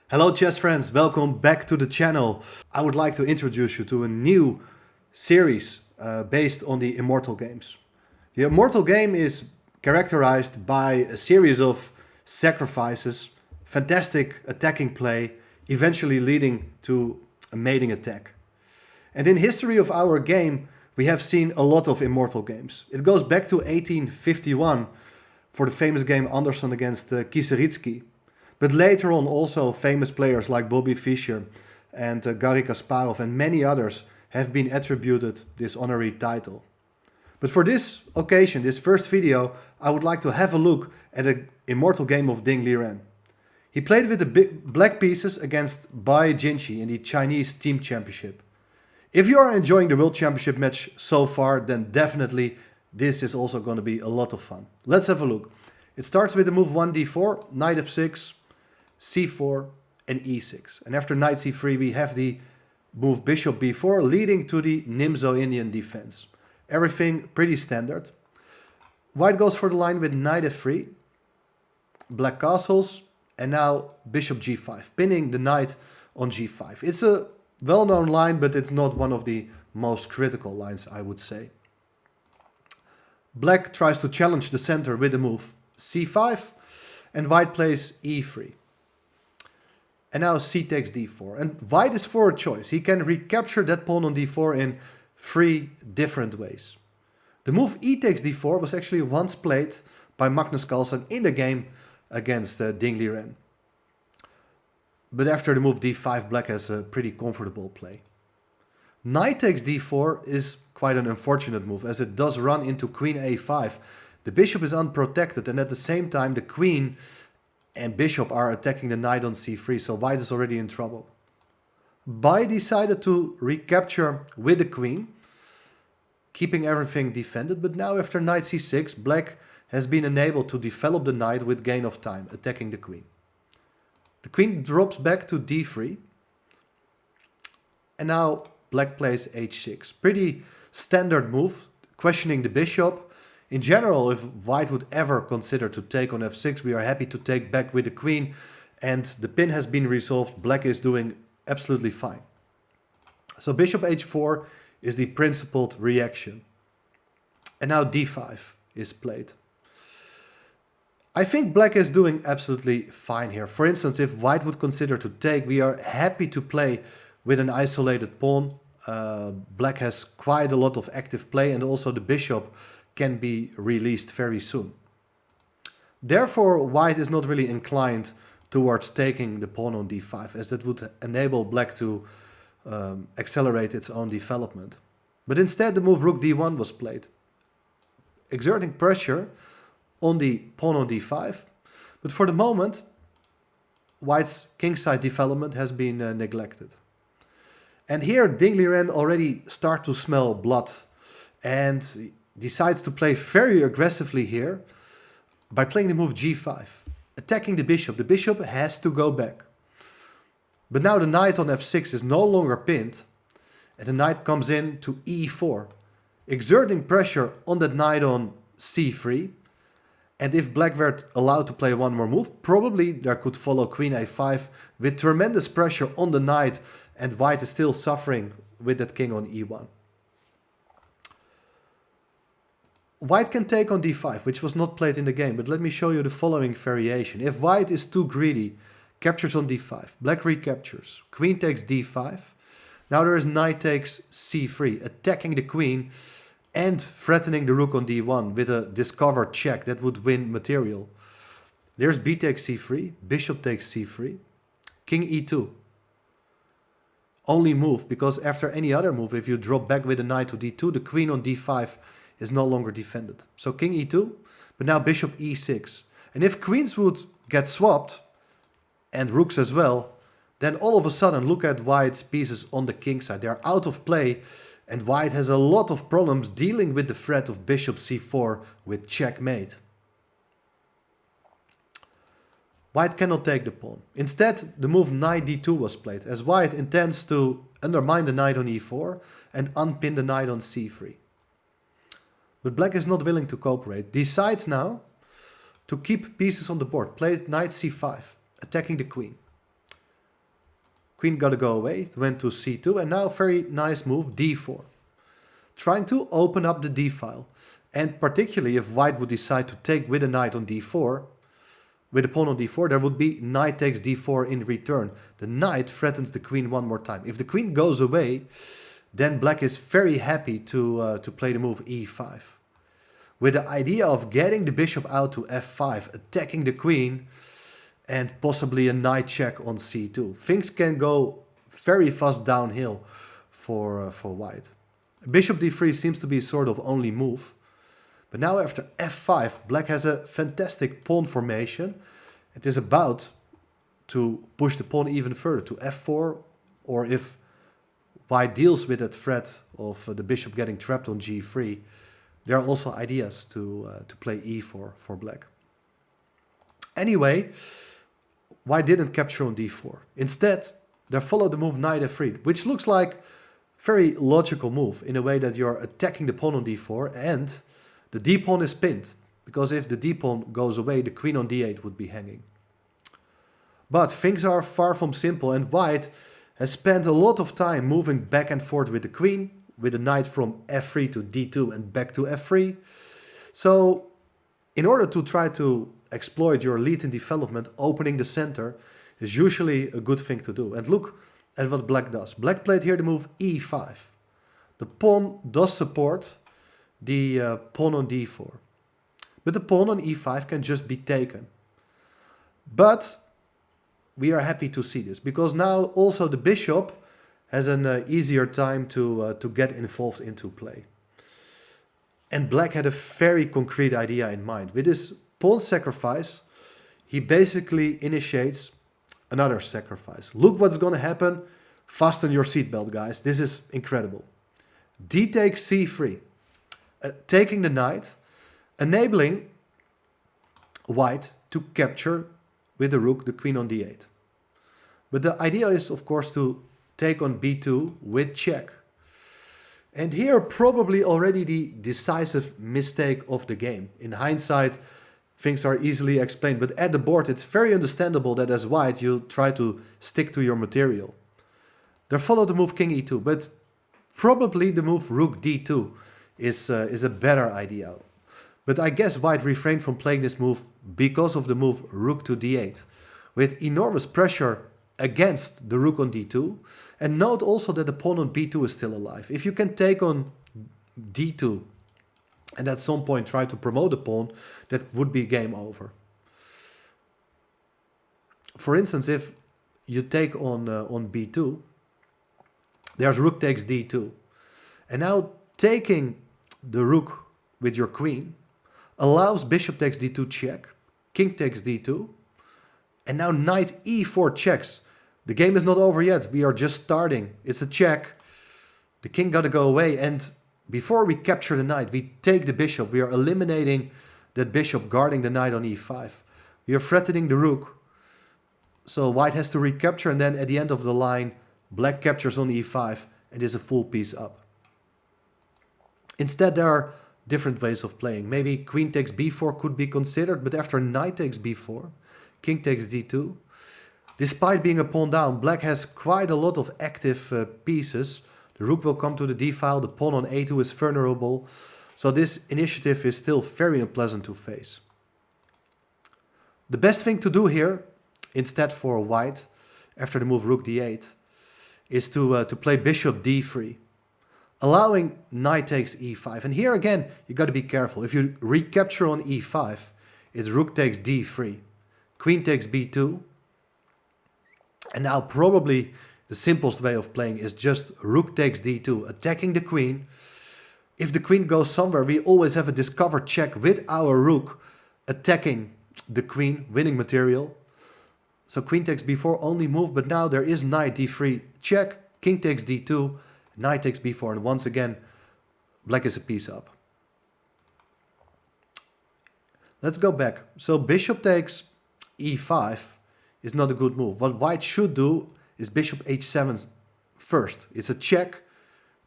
Hello chess friends, welcome back to the channel. I would like to introduce you to a new series based on the Immortal games. The Immortal game is characterized by a series of sacrifices, fantastic attacking play, eventually leading to a mating attack. And in history of our game, we have seen a lot of Immortal games. It goes back to 1851 for the famous game Anderson against Kieseritzky. But later on, also famous players like Bobby Fischer and Garry Kasparov and many others have been attributed this honorary title. But for this occasion, this first video, I would like to have a look at an immortal game of Ding Liren. He played with the black pieces against Bai Jinshi in the Chinese Team Championship. If you are enjoying the World Championship match so far, then definitely this is also going to be a lot of fun. Let's have a look. It starts with the move 1d4, knight f6, c4 and e6. And after knight c3 we have the move bishop b4 leading to the Nimzo-Indian defense. Everything pretty standard. White goes for the line with knight f3, black castles, and now bishop g5, pinning the knight on g5. It's a well-known line, but it's not one of the most critical lines, I would say. Black tries to challenge the center with the move c5, and white plays e3. And now c takes d4. And white is for a choice. He can recapture that pawn on d4 in three different ways. The move e takes d4 was actually once played by Magnus Carlsen in the game against Ding Liren. But after the move d5, black has a pretty comfortable play. Knight takes d4 is quite an unfortunate move, as it does run into queen a5. The bishop is unprotected, and at the same time the queen and bishop are attacking the knight on c3, so white is already in trouble. Bai decided to recapture with the queen, keeping everything defended, but now after knight c6, black has been enabled to develop the knight with gain of time, attacking the queen. The queen drops back to d3, and now black plays h6. Pretty standard move, questioning the bishop. In general, if white would ever consider to take on f6, we are happy to take back with the queen, and the pin has been resolved. Black is doing absolutely fine. So bishop h4 is the principled reaction. And now d5 is played. I think black is doing absolutely fine here. For instance, if white would consider to take, we are happy to play with an isolated pawn. Black has quite a lot of active play, and also the bishop can be released very soon. Therefore, white is not really inclined towards taking the pawn on d5, as that would enable black to accelerate its own development. But instead, the move rook d1 was played, exerting pressure on the pawn on d5. But for the moment, white's kingside development has been neglected. And here, Ding Liren already starts to smell blood, and decides to play very aggressively here by playing the move g5, attacking the bishop. The bishop has to go back. But now the knight on f6 is no longer pinned, and the knight comes in to e4, exerting pressure on that knight on c3. And if black were allowed to play one more move, probably there could follow queen a5 with tremendous pressure on the knight, and white is still suffering with that king on e1. White can take on d5, which was not played in the game, but let me show you the following variation. If white is too greedy, captures on d5, black recaptures, queen takes d5. Now there is knight takes c3, attacking the queen and threatening the rook on d1 with a discovered check that would win material. There's b takes c3, bishop takes c3, king e2. Only move, because after any other move, if you drop back with a knight to d2, the queen on d5 is no longer defended. So king e2, but now bishop e6. And if queens would get swapped, and rooks as well, then all of a sudden look at white's pieces on the king side. They are out of play, and white has a lot of problems dealing with the threat of bishop c4 with checkmate. White cannot take the pawn. Instead, the move knight d2 was played, as white intends to undermine the knight on e4 and unpin the knight on c3. But black is not willing to cooperate, decides now to keep pieces on the board, play knight c5, attacking the queen. Queen got to go away. It went to c2, and now very nice move, d4. Trying to open up the d-file. And particularly if white would decide to take with a knight on d4, with a pawn on d4, there would be knight takes d4 in return. The knight threatens the queen one more time. If the queen goes away, then black is very happy to play the move e5. With the idea of getting the bishop out to f5, attacking the queen, and possibly a knight check on c2. Things can go very fast downhill for white. Bishop d3 seems to be sort of only move. But now after f5, black has a fantastic pawn formation. It is about to push the pawn even further to f4, or if white deals with that threat of the bishop getting trapped on g3, there are also ideas to play e4 for black. Anyway, white didn't capture on d4. Instead, they followed the move knight f3, which looks like very logical move in a way that you're attacking the pawn on d4 and the d-pawn is pinned, because if the d-pawn goes away, the queen on d8 would be hanging. But things are far from simple, and white has spent a lot of time moving back and forth with the queen, with the knight from f3 to d2 and back to f3. So in order to try to exploit your lead in development, opening the center is usually a good thing to do. And look at what black does. Black played here the move e5. The pawn does support the pawn on d4. But the pawn on e5 can just be taken. But we are happy to see this, because now also the bishop has an easier time to get involved into play. And black had a very concrete idea in mind. With his pawn sacrifice, he basically initiates another sacrifice. Look what's going to happen. Fasten your seatbelt, guys. This is incredible. D takes c3. Taking the knight, enabling white to capture with the rook the queen on d8. But the idea is, of course, to take on b2 with check. And here probably already the decisive mistake of the game. In hindsight, things are easily explained, but at the board it's very understandable that as white you try to stick to your material. They follow the move king e2, but probably the move rook d2 is a better idea. But I guess white refrained from playing this move because of the move rook to d8, with enormous pressure against the rook on d2. And note also that the pawn on b2 is still alive. If you can take on d2 and at some point try to promote the pawn, that would be game over. For instance, if you take on b2, there's rook takes d2. And now taking the rook with your queen allows bishop takes d2 check, king takes d2, and now knight e4 checks. The game is not over yet. We are just starting. It's a check. The king got to go away, and before we capture the knight, we take the bishop. We are eliminating that bishop guarding the knight on e5. We are threatening the rook. So white has to recapture, and then at the end of the line, black captures on e5 and is a full piece up. Instead, there are different ways of playing. Maybe queen takes b4 could be considered, but after knight takes b4, king takes d2. Despite being a pawn down, black has quite a lot of active pieces. The rook will come to the d-file, the pawn on a2 is vulnerable. So this initiative is still very unpleasant to face. The best thing to do here, instead for white, after the move rook d8, is to play bishop d3, allowing knight takes e5. And here again, you got to be careful. If you recapture on e5, it's rook takes d3, queen takes b2. And now probably the simplest way of playing is just rook takes d2, attacking the queen. If the queen goes somewhere, we always have a discovered check with our rook attacking the queen, winning material. So queen takes b4 only move, but now there is knight d3 check, king takes d2, knight takes b4, and once again, black is a piece up. Let's go back. So bishop takes e5 is not a good move. What white should do is bishop h7 first. It's a check.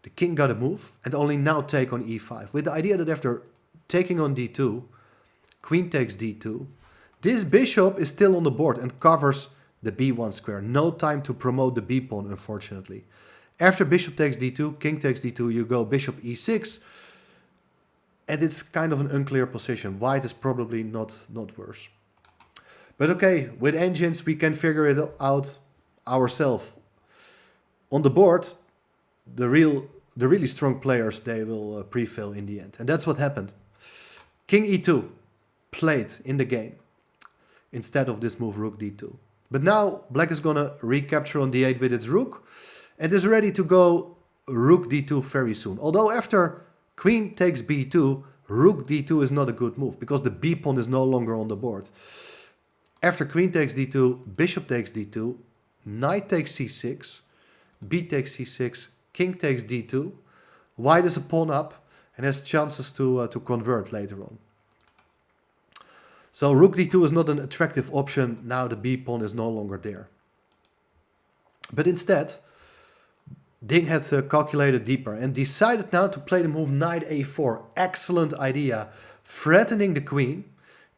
The king got to move and only now take on e5. With the idea that after taking on d2, queen takes d2, this bishop is still on the board and covers the b1 square. No time to promote the b pawn, unfortunately. After bishop takes d2, king takes d2, you go bishop e6. And it's kind of an unclear position. White is probably not worse. But okay, with engines we can figure it out ourselves. On the board, the really strong players, they will prevail in the end. And that's what happened. King e2 played in the game instead of this move rook d2. But now black is gonna recapture on d8 with its rook and is ready to go rook d2 very soon. Although after queen takes b2, rook d2 is not a good move because the b pawn is no longer on the board. After queen takes d2, bishop takes d2, knight takes c6, b takes c6, king takes d2. White is a pawn up and has chances to convert later on. So rook d2 is not an attractive option. Now the b pawn is no longer there. But instead, Ding had calculated deeper and decided now to play the move knight a4. Excellent idea, threatening the queen.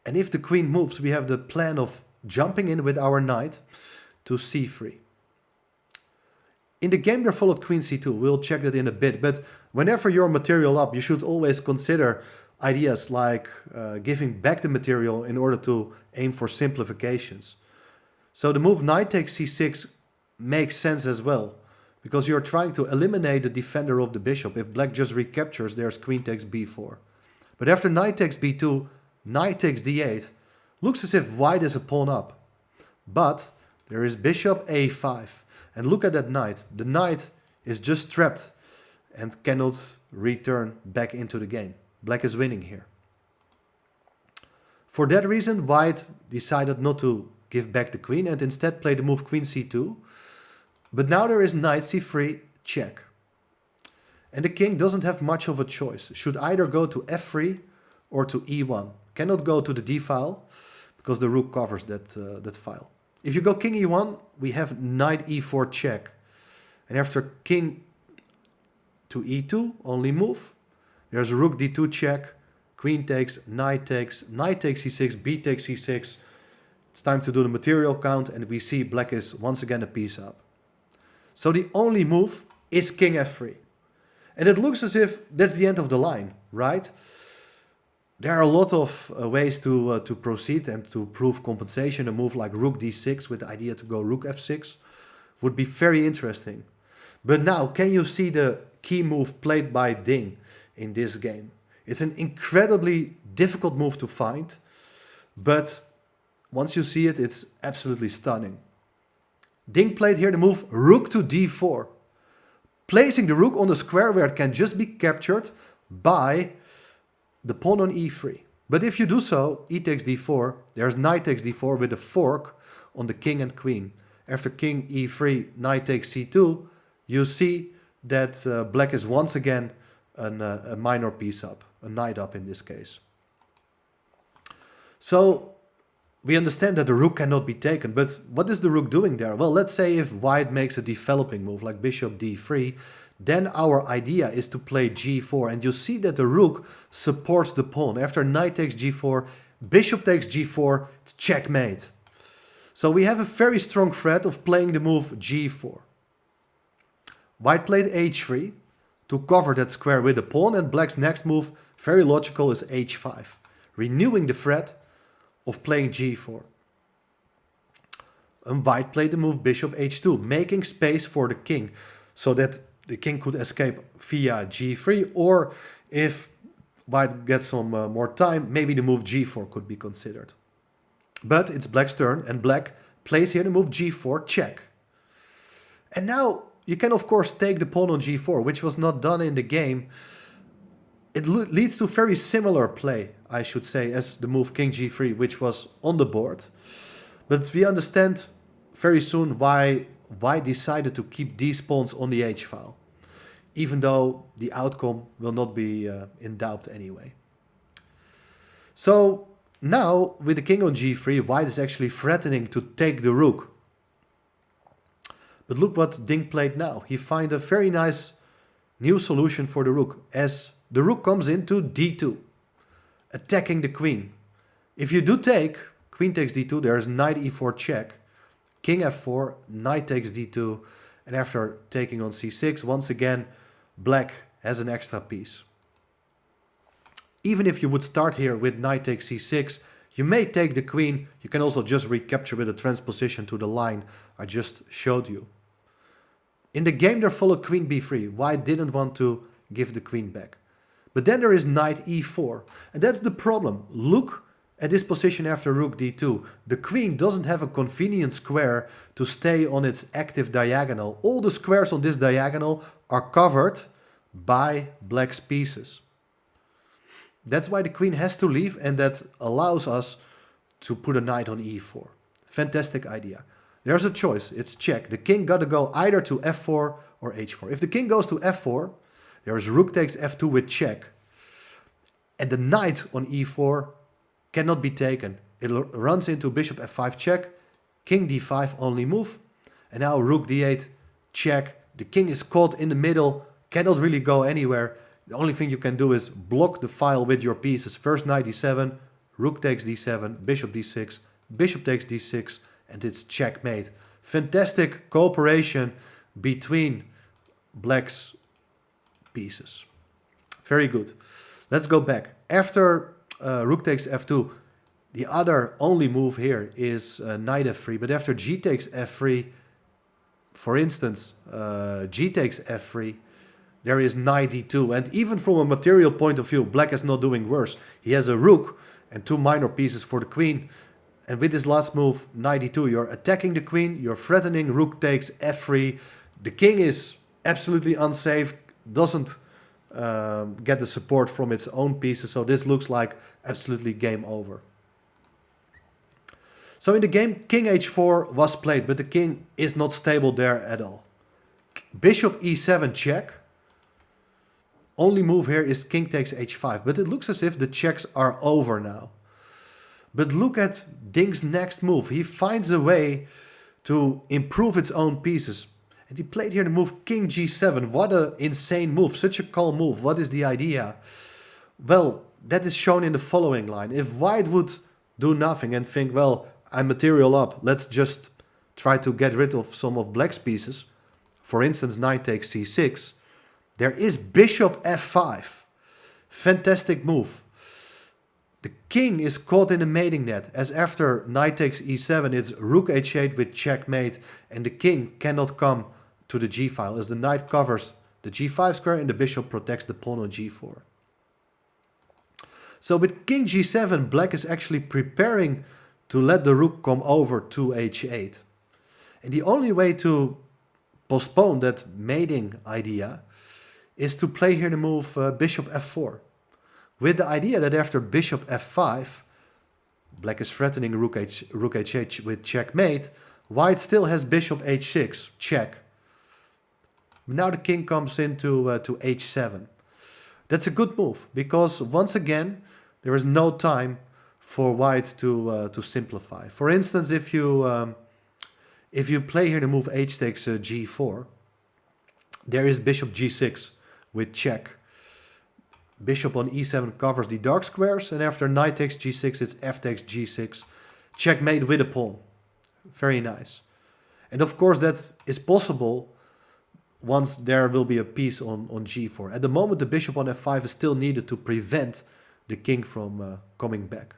And if the queen moves, we have the plan of jumping in with our knight to c3. In the game there followed queen c2. We'll check that in a bit. But whenever you're material up, you should always consider ideas like giving back the material in order to aim for simplifications. So the move knight takes c6 makes sense as well, because you're trying to eliminate the defender of the bishop. If black just recaptures, there's queen takes b4. But after knight takes b2, knight takes d8, looks as if white is a pawn up. But there is bishop a5. And look at that knight. The knight is just trapped and cannot return back into the game. Black is winning here. For that reason, white decided not to give back the queen and instead play the move queen c2. But now there is knight c3, check. And the king doesn't have much of a choice. Should either go to f3 or to e1. Cannot go to the d file because the rook covers that file. If you go king e1, we have knight e4 check. And after king to e2, only move. There's a rook d2 check, queen takes c6, b takes c6. It's time to do the material count and we see black is once again a piece up. So the only move is king f3. And it looks as if that's the end of the line, right? There are a lot of ways to proceed and to prove compensation. A move like rook d6 with the idea to go rook f6 would be very interesting. But now, can you see the key move played by Ding in this game? It's an incredibly difficult move to find, but once you see it, it's absolutely stunning. Ding played here the move rook to d4, placing the rook on the square where it can just be captured by the pawn on e3. But if you do so, e takes d4, there's knight takes d4 with a fork on the king and queen. After king e3, knight takes c2, you see that black is once again a minor piece up, a knight up in this case. So we understand that the rook cannot be taken, but what is the rook doing there? Well, let's say if white makes a developing move like bishop d3, then our idea is to play g4, and you see that the rook supports the pawn. After knight takes g4, bishop takes g4, it's checkmate. So we have a very strong threat of playing the move g4. White played h3 to cover that square with the pawn, and black's next move, very logical, is h5, renewing the threat of playing g4. And white played the move bishop h2, making space for the king, so that the king could escape via g3, or if white gets some more time, maybe the move g4 could be considered. But it's black's turn, and black plays here the move g4 check. And now you can of course take the pawn on g4, which was not done in the game. It leads to very similar play, I should say, as the move king g3, which was on the board. But we understand very soon why white decided to keep these pawns on the h file, even though the outcome will not be in doubt anyway. So now with the king on g3, white is actually threatening to take the rook. But look what Ding played now. He finds a very nice new solution for the rook, as the rook comes into d2, attacking the queen. If you do take, queen takes d2, there's knight e4 check, king f4, knight takes d2, and after taking on c6, once again, black has an extra piece. Even if you would start here with knight takes c6, you may take the queen. You can also just recapture with a transposition to the line I just showed you. In the game there followed queen b3. White didn't want to give the queen back. But then there is knight e4. And that's the problem. Look at this position after rook d2. The queen doesn't have a convenient square to stay on its active diagonal. All the squares on this diagonal are covered by black's pieces. That's why the queen has to leave, and that allows us to put a knight on e4. Fantastic idea. There's a choice. It's check. The king got to go either to f4 or h4. If the king goes to f4, there is rook takes f2 with check. And the knight on e4 cannot be taken. It runs into bishop f5 check, king d5 only move, and now rook d8 check. The king is caught in the middle, cannot really go anywhere. The only thing you can do is block the file with your pieces. First knight d7, rook takes d7, bishop d6, bishop takes d6, and it's checkmate. Fantastic cooperation between black's pieces. Very good. Let's go back. After rook takes f2, the other only move here is knight f3. But after g takes f3, for instance, g takes f3, there is knight d2. And even from a material point of view, black is not doing worse. He has a rook and two minor pieces for the queen. And with this last move, knight d2, you're attacking the queen, you're threatening rook takes f3. The king is absolutely unsafe, doesn't get the support from its own pieces. So this looks like absolutely game over. So in the game, king h4 was played, but the king is not stable there at all. Bishop e7 check. Only move here is king takes h5, but it looks as if the checks are over now. But look at Ding's next move. He finds a way to improve its own pieces. And he played here the move king g7. What an insane move, such a calm move. What is the idea? Well, that is shown in the following line. If white would do nothing and think, well, I'm material up, let's just try to get rid of some of black's pieces. For instance, knight takes c6. There is bishop f5. Fantastic move. The king is caught in the mating net, as after knight takes e7, it's rook h8 with checkmate, and the king cannot come to the g file, as the knight covers the g5 square and the bishop protects the pawn on g4. So with king g7, black is actually preparing to let the rook come over to h8. And the only way to postpone that mating idea is to play here the move bishop f4. With the idea that after bishop f5, black is threatening rook h8 with checkmate, white still has bishop h6, check. Now the king comes into to h7. That's a good move, because once again, there is no time for white to simplify. For instance, if you play here the move h takes g4, there is bishop g6 with check. Bishop on e7 covers the dark squares, and after knight takes g6, it's f takes g6. Checkmate with a pawn. Very nice. And of course that is possible once there will be a piece on g4. At the moment, the bishop on f5 is still needed to prevent the king from coming back.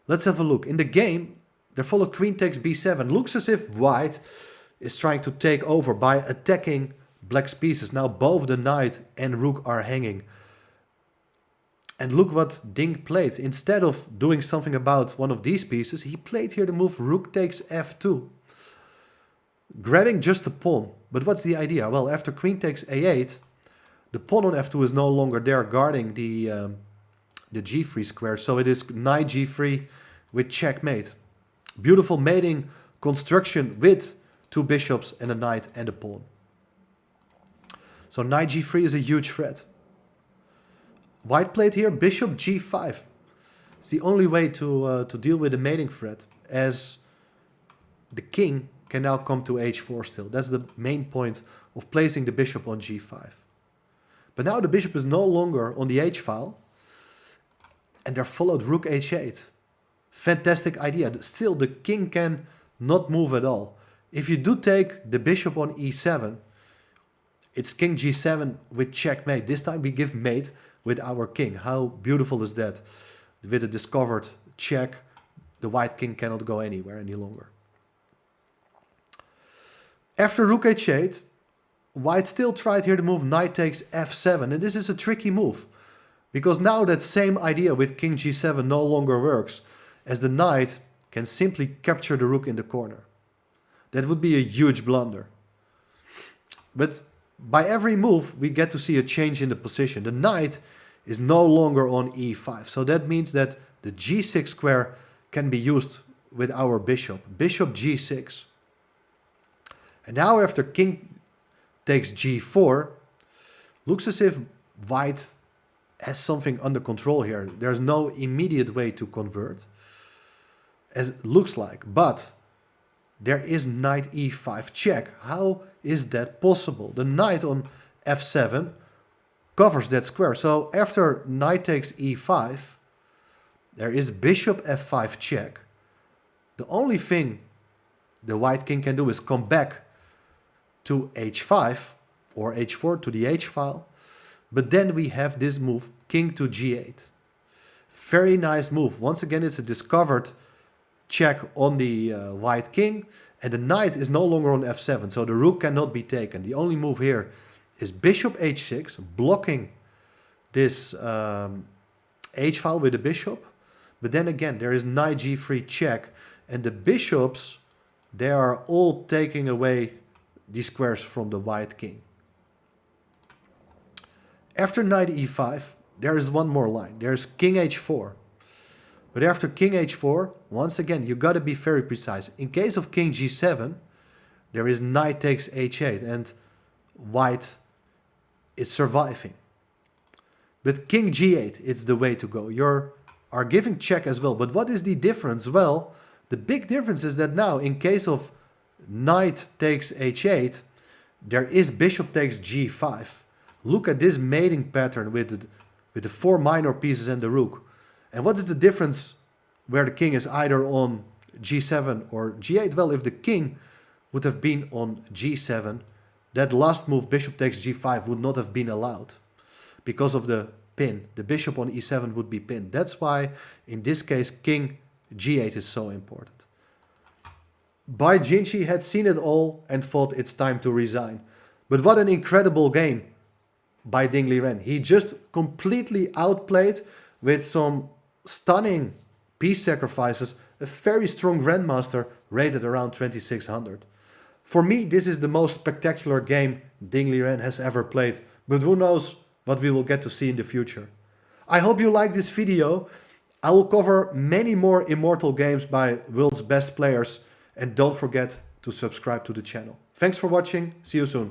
Let's have a look. In the game, there followed queen takes b7. Looks as if white is trying to take over by attacking black's pieces. Now both the knight and rook are hanging. And look what Ding played. Instead of doing something about one of these pieces, he played here the move rook takes f2. Grabbing just the pawn. But what's the idea? Well, after queen takes a8, the pawn on f2 is no longer there guarding the g3 square. So it is knight g3 with checkmate. Beautiful mating construction with two bishops and a knight and a pawn. So knight g3 is a huge threat. White played here bishop g5. It's the only way to deal with the mating threat, as the king can now come to h4 still. That's the main point of placing the bishop on g5. But now the bishop is no longer on the h file, and there followed rook h8. Fantastic idea. Still, the king can not move at all. If you do take the bishop on e7, it's king g7 with checkmate. This time we give mate with our king. How beautiful is that? With a discovered check, the white king cannot go anywhere any longer. After rook h8, white still tried here to move knight takes f7. And this is a tricky move, because now that same idea with king g7 no longer works, as the knight can simply capture the rook in the corner. That would be a huge blunder. But by every move, we get to see a change in the position. The knight is no longer on e5. So that means that the g6 square can be used with our bishop. Bishop g6. And now after king takes g4, looks as if white has something under control here. There's no immediate way to convert, as it looks like. But there is knight e5 check. How is that possible? The knight on f7 covers that square. So after knight takes e5, there is bishop f5 check. The only thing the white king can do is come back to h5 or h4 to the h file. But then we have this move, king to g8. Very nice move. Once again, it's a discovered check on the white king, and the knight is no longer on f7, so the rook cannot be taken. The only move here is bishop h6, blocking this h-file with the bishop. But then again, there is knight g3 check, and the bishops, they are all taking away these squares from the white king. After knight e5, there is one more line. There's king h4. But after king h4, once again, you got to be very precise. In case of king g7, there is knight takes h8, and white is surviving. But king g8, it's the way to go. You are giving check as well. But what is the difference? Well, the big difference is that now, in case of knight takes h8, there is bishop takes g5. Look at this mating pattern with the four minor pieces and the rook. And what is the difference where the king is either on g7 or g8? Well, if the king would have been on g7, that last move, bishop takes g5, would not have been allowed because of the pin. The bishop on e7 would be pinned. That's why, in this case, king g8 is so important. Bai Jinshi had seen it all and thought it's time to resign. But what an incredible game by Ding Liren. He just completely outplayed with some stunning piece sacrifices, a very strong grandmaster rated around 2600. For me, this is the most spectacular game Ding Liren has ever played, but who knows what we will get to see in the future. I hope you like this video. I will cover many more Immortal games by world's best players, and don't forget to subscribe to the channel. Thanks for watching, see you soon.